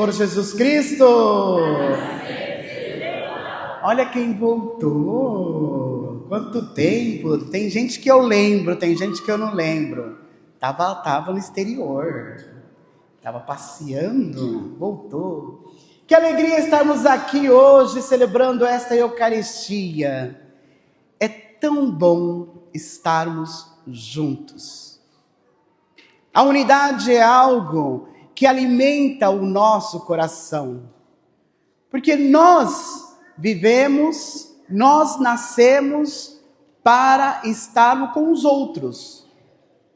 por Jesus Cristo. Olha quem voltou. Quanto tempo. Tem gente que eu lembro, tem gente que eu não lembro. Tava no exterior. Tava passeando. Voltou. Que alegria estarmos aqui hoje celebrando esta Eucaristia. É tão bom estarmos juntos. A unidade é algo que alimenta o nosso coração. Porque nós vivemos, nós nascemos para estar com os outros.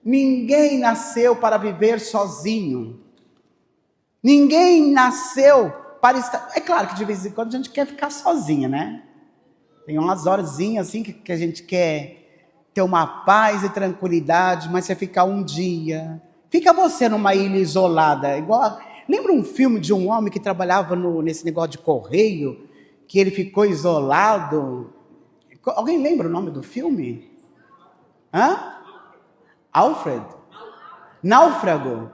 Ninguém nasceu para viver sozinho. Ninguém nasceu para estar... É claro que de vez em quando a gente quer ficar sozinha, né? Tem umas horazinhas assim que a gente quer ter uma paz e tranquilidade, mas você ficar um dia... Fica você numa ilha isolada, igual... Lembra um filme de um homem que trabalhava nesse negócio de correio, que ele ficou isolado? Alguém lembra o nome do filme? Alfred? Náufrago.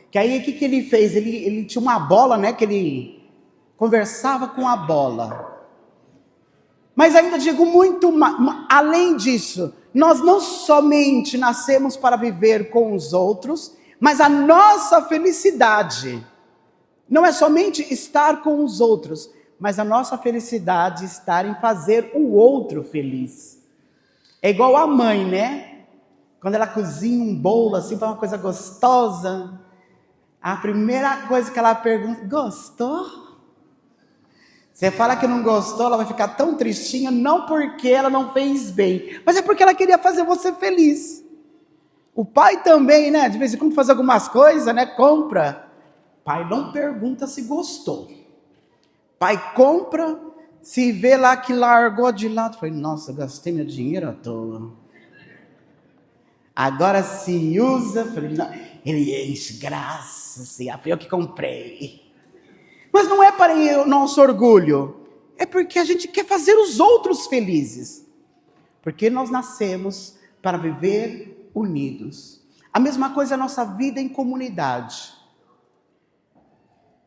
Que aí o que ele fez? Ele tinha uma bola, né? Que ele conversava com a bola. Mas ainda digo muito além disso, nós não somente nascemos para viver com os outros, mas a nossa felicidade não é somente estar com os outros, mas a nossa felicidade estar em fazer o outro feliz. É igual a mãe, né? Quando ela cozinha um bolo assim, para uma coisa gostosa, a primeira coisa que ela pergunta: gostou? Você fala que não gostou, ela vai ficar tão tristinha, não porque ela não fez bem, mas é porque ela queria fazer você feliz. O pai também, né? De vez em quando faz algumas coisas, né? Compra. Pai não pergunta se gostou. Pai compra, se vê lá que largou de lado. Falei, nossa, gastei meu dinheiro à toa. Agora se usa. Falei, não, ele enche, graças, foi eu que comprei. Mas não é para o nosso orgulho, é porque a gente quer fazer os outros felizes. Porque nós nascemos para viver unidos. A mesma coisa é a nossa vida em comunidade.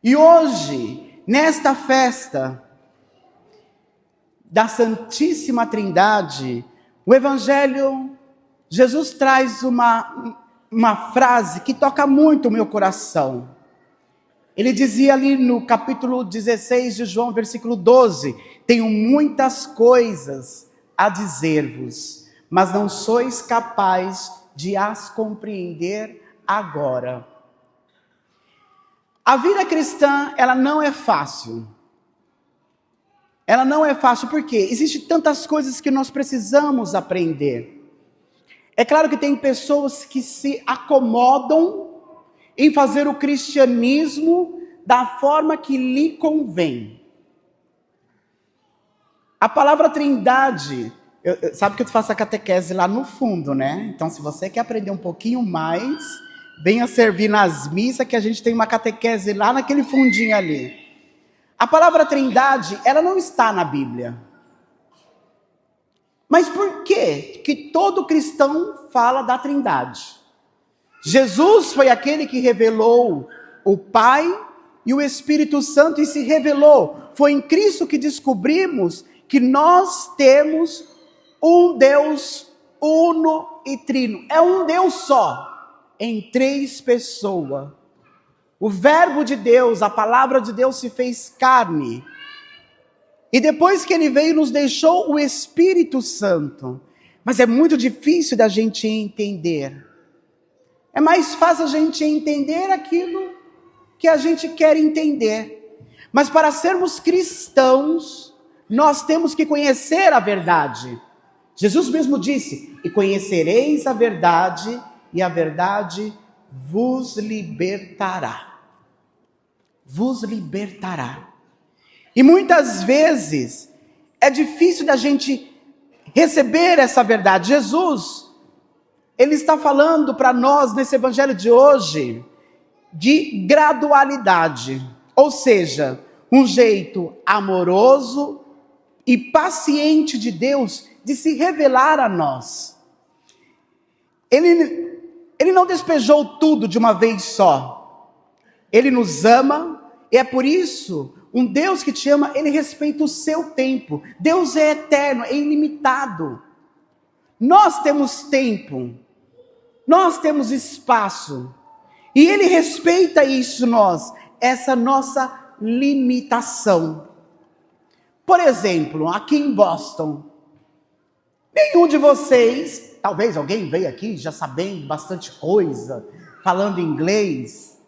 E hoje, nesta festa da Santíssima Trindade, o Evangelho, Jesus traz uma frase que toca muito o meu coração. Ele dizia ali no capítulo 16 de João, versículo 12, tenho muitas coisas a dizer-vos, mas não sois capazes de as compreender agora. A vida cristã, ela não é fácil. Ela não é fácil porque existem tantas coisas que nós precisamos aprender. É claro que tem pessoas que se acomodam em fazer o cristianismo da forma que lhe convém. A palavra trindade, sabe que eu faço a catequese lá no fundo, né? Então, se você quer aprender um pouquinho mais, venha servir nas missas, que a gente tem uma catequese lá naquele fundinho ali. A palavra trindade, ela não está na Bíblia. Mas por que todo cristão fala da trindade? Jesus foi aquele que revelou o Pai e o Espírito Santo e se revelou. Foi em Cristo que descobrimos que nós temos um Deus uno e trino. É um Deus só, em 3 pessoas. O Verbo de Deus, a palavra de Deus se fez carne. E depois que ele veio, nos deixou o Espírito Santo. Mas é muito difícil da gente entender. É mais fácil a gente entender aquilo que a gente quer entender. Mas para sermos cristãos, nós temos que conhecer a verdade. Jesus mesmo disse, e conhecereis a verdade, e a verdade vos libertará. Vos libertará. E muitas vezes é difícil da gente receber essa verdade. Jesus, ele está falando para nós nesse evangelho de hoje de gradualidade, ou seja, um jeito amoroso e paciente de Deus de se revelar a nós. Ele não despejou tudo de uma vez só. Ele nos ama, e é por isso, um Deus que te ama, ele respeita o seu tempo. Deus é eterno, é ilimitado. Nós temos tempo, nós temos espaço, e ele respeita isso essa nossa limitação. Por exemplo, aqui em Boston, nenhum de vocês, talvez alguém veio aqui já sabendo bastante coisa, falando inglês,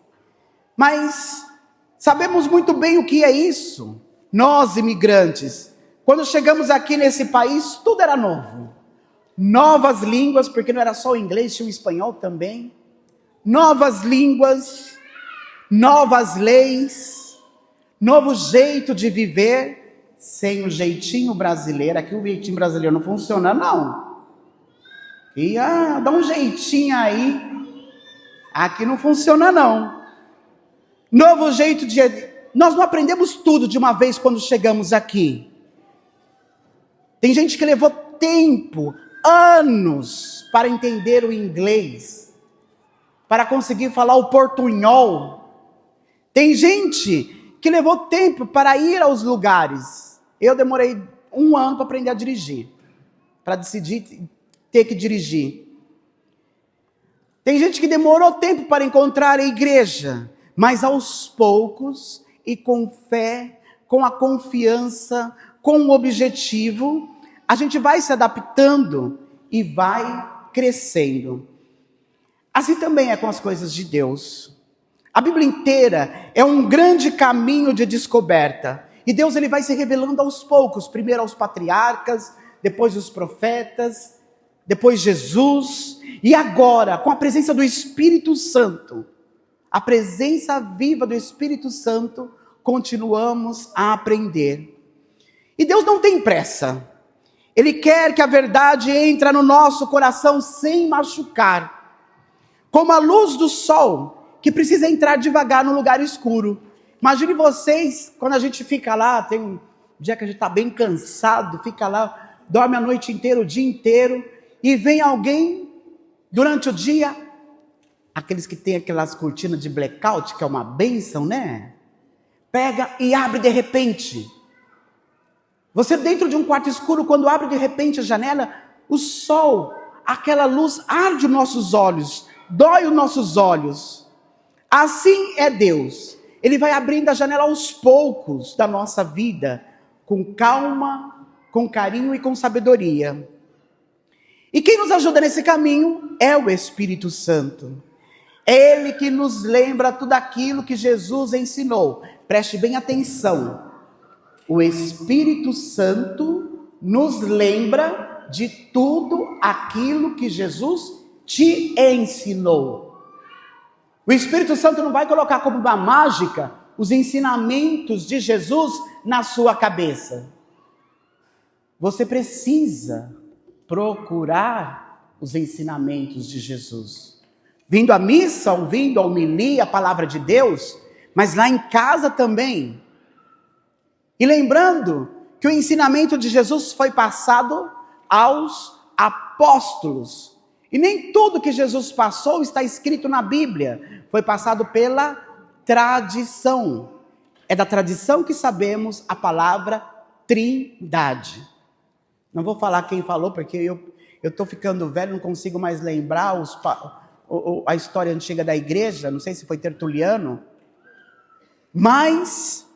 mas sabemos muito bem o que é isso. Nós, imigrantes, quando chegamos aqui nesse país, tudo era novo. Novas línguas, porque não era só o inglês, tinha o espanhol também. Novas línguas, novas leis, novo jeito de viver, sem o jeitinho brasileiro. Aqui o jeitinho brasileiro não funciona, não. E dá um jeitinho aí. Aqui não funciona, não. Novo jeito de... Nós não aprendemos tudo de uma vez quando chegamos aqui. Tem gente que levou tempo, anos, para entender o inglês, para conseguir falar o portunhol. Tem gente que levou tempo para ir aos lugares. Eu demorei 1 ano para aprender a dirigir, para decidir ter que dirigir. Tem gente que demorou tempo para encontrar a igreja, mas aos poucos e com fé, com a confiança, com o objetivo, a gente vai se adaptando e vai crescendo. Assim também é com as coisas de Deus. A Bíblia inteira é um grande caminho de descoberta. E Deus ele vai se revelando aos poucos, primeiro aos patriarcas, depois os profetas, depois Jesus, e agora, com a presença do Espírito Santo, a presença viva do Espírito Santo, continuamos a aprender. E Deus não tem pressa. Ele quer que a verdade entre no nosso coração sem machucar. Como a luz do sol, que precisa entrar devagar no lugar escuro. Imagine vocês, quando a gente fica lá, tem um dia que a gente está bem cansado, fica lá, dorme a noite inteira, o dia inteiro, e vem alguém, durante o dia, aqueles que têm aquelas cortinas de blackout, que é uma bênção, né? Pega e abre de repente. Você dentro de um quarto escuro, quando abre de repente a janela, o sol, aquela luz arde os nossos olhos, dói os nossos olhos. Assim é Deus. Ele vai abrindo a janela aos poucos da nossa vida, com calma, com carinho e com sabedoria. E quem nos ajuda nesse caminho é o Espírito Santo. É Ele que nos lembra tudo aquilo que Jesus ensinou. Preste bem atenção. O Espírito Santo nos lembra de tudo aquilo que Jesus te ensinou. O Espírito Santo não vai colocar como uma mágica os ensinamentos de Jesus na sua cabeça. Você precisa procurar os ensinamentos de Jesus. Vindo à missa, ouvindo a homilia, a palavra de Deus, mas lá em casa também. E lembrando que o ensinamento de Jesus foi passado aos apóstolos. E nem tudo que Jesus passou está escrito na Bíblia. Foi passado pela tradição. É da tradição que sabemos a palavra Trindade. Não vou falar quem falou, porque eu estou ficando velho, não consigo mais lembrar a história antiga da igreja. Não sei se foi Tertuliano. Mas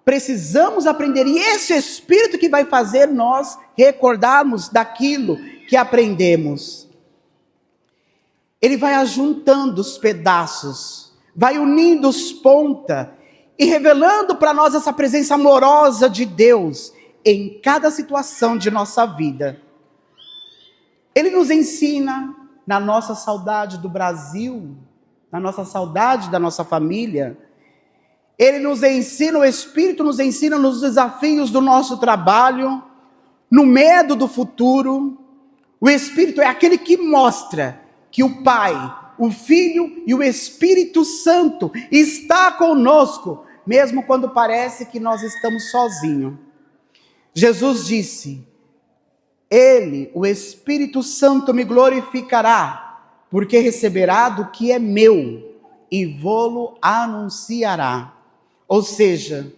precisamos aprender, e esse Espírito que vai fazer nós recordarmos daquilo que aprendemos. Ele vai ajuntando os pedaços, vai unindo os pontas, e revelando para nós essa presença amorosa de Deus, em cada situação de nossa vida. Ele nos ensina, na nossa saudade do Brasil, na nossa saudade da nossa família. Ele nos ensina, o Espírito nos ensina nos desafios do nosso trabalho, no medo do futuro. O Espírito é aquele que mostra que o Pai, o Filho e o Espírito Santo está conosco, mesmo quando parece que nós estamos sozinhos. Jesus disse: Ele, o Espírito Santo, me glorificará, porque receberá do que é meu e vô-lo anunciará. Ou seja,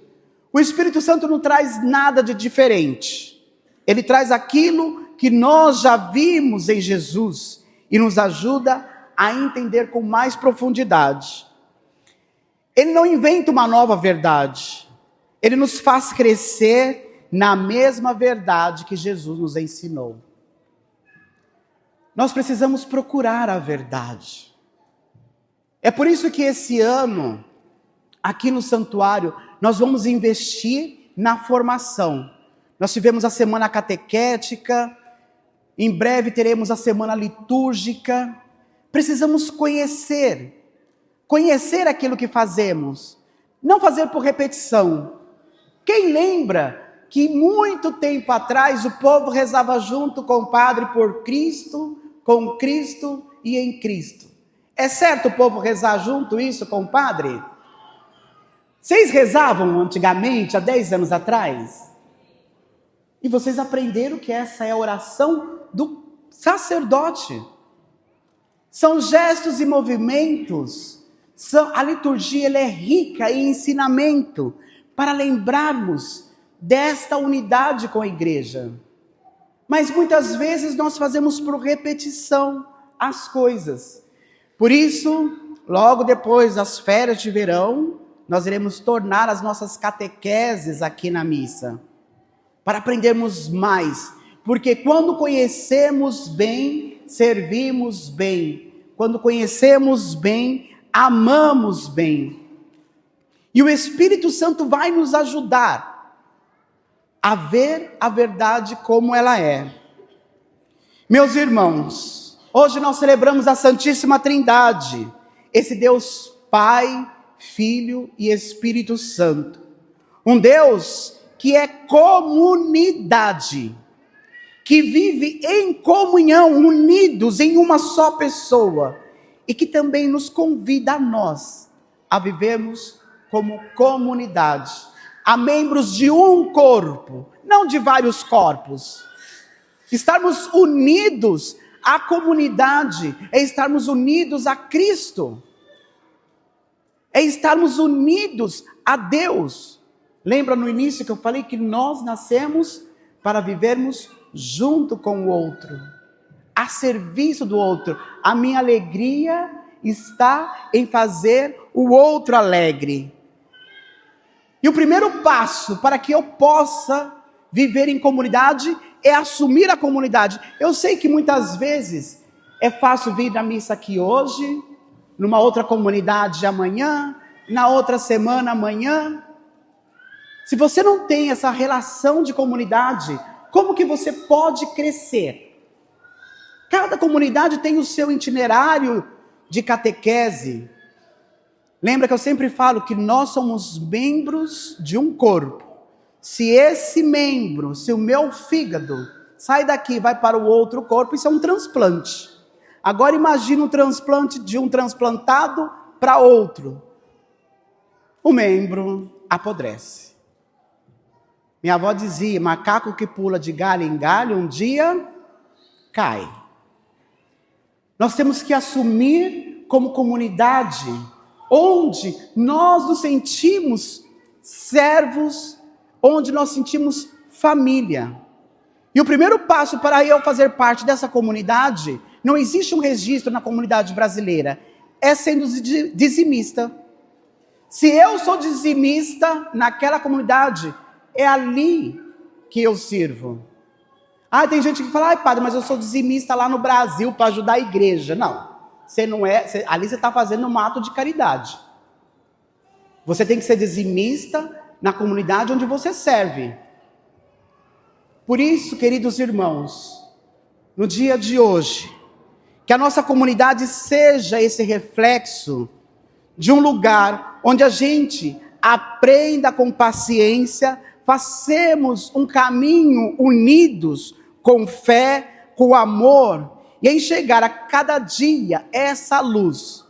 o Espírito Santo não traz nada de diferente. Ele traz aquilo que nós já vimos em Jesus e nos ajuda a entender com mais profundidade. Ele não inventa uma nova verdade. Ele nos faz crescer na mesma verdade que Jesus nos ensinou. Nós precisamos procurar a verdade. É por isso que esse ano, aqui no santuário, nós vamos investir na formação. Nós tivemos a semana catequética, em breve teremos a semana litúrgica. Precisamos conhecer aquilo que fazemos, não fazer por repetição. Quem lembra que muito tempo atrás o povo rezava junto com o Padre por Cristo, com Cristo e em Cristo? É certo o povo rezar junto isso com o Padre? Vocês rezavam antigamente, há 10 anos atrás? E vocês aprenderam que essa é a oração do sacerdote. São gestos e movimentos. A liturgia ela é rica em ensinamento para lembrarmos desta unidade com a igreja. Mas muitas vezes nós fazemos por repetição as coisas. Por isso, logo depois das férias de verão, nós iremos tornar as nossas catequeses aqui na missa, para aprendermos mais. Porque quando conhecemos bem, servimos bem. Quando conhecemos bem, amamos bem. E o Espírito Santo vai nos ajudar a ver a verdade como ela é. Meus irmãos, hoje nós celebramos a Santíssima Trindade, esse Deus Pai, Filho e Espírito Santo. Um Deus que é comunidade, que vive em comunhão, unidos em uma só pessoa, e que também nos convida a nós a vivermos como comunidade, a membros de um corpo, não de vários corpos. Estarmos unidos à comunidade é estarmos unidos a Cristo, é estarmos unidos a Deus. Lembra no início que eu falei que nós nascemos para vivermos junto com o outro, a serviço do outro. A minha alegria está em fazer o outro alegre. E o primeiro passo para que eu possa viver em comunidade é assumir a comunidade. Eu sei que muitas vezes é fácil vir na missa aqui hoje, numa outra comunidade amanhã, na outra semana amanhã. Se você não tem essa relação de comunidade, como que você pode crescer? Cada comunidade tem o seu itinerário de catequese. Lembra que eu sempre falo que nós somos membros de um corpo. Se esse membro, se o meu fígado sai daqui e vai para o outro corpo, isso é um transplante. Agora imagina um transplante de um transplantado para outro. O membro apodrece. Minha avó dizia, macaco que pula de galho em galho, um dia cai. Nós temos que assumir como comunidade, onde nós nos sentimos servos, onde nós sentimos família. E o primeiro passo para eu fazer parte dessa comunidade, não existe um registro na comunidade brasileira, é sendo dizimista. Se eu sou dizimista naquela comunidade, é ali que eu sirvo. Tem gente que fala, padre, mas eu sou dizimista lá no Brasil para ajudar a igreja. Não, você não é, ali você está fazendo um ato de caridade. Você tem que ser dizimista na comunidade onde você serve. Por isso, queridos irmãos, no dia de hoje, que a nossa comunidade seja esse reflexo de um lugar onde a gente aprenda com paciência, façamos um caminho unidos, com fé, com amor, e enxergar a cada dia essa luz,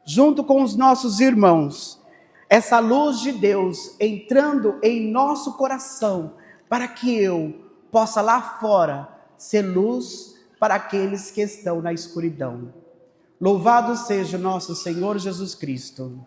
junto com os nossos irmãos, essa luz de Deus entrando em nosso coração, para que eu possa lá fora ser luz para aqueles que estão na escuridão. Louvado seja nosso Senhor Jesus Cristo.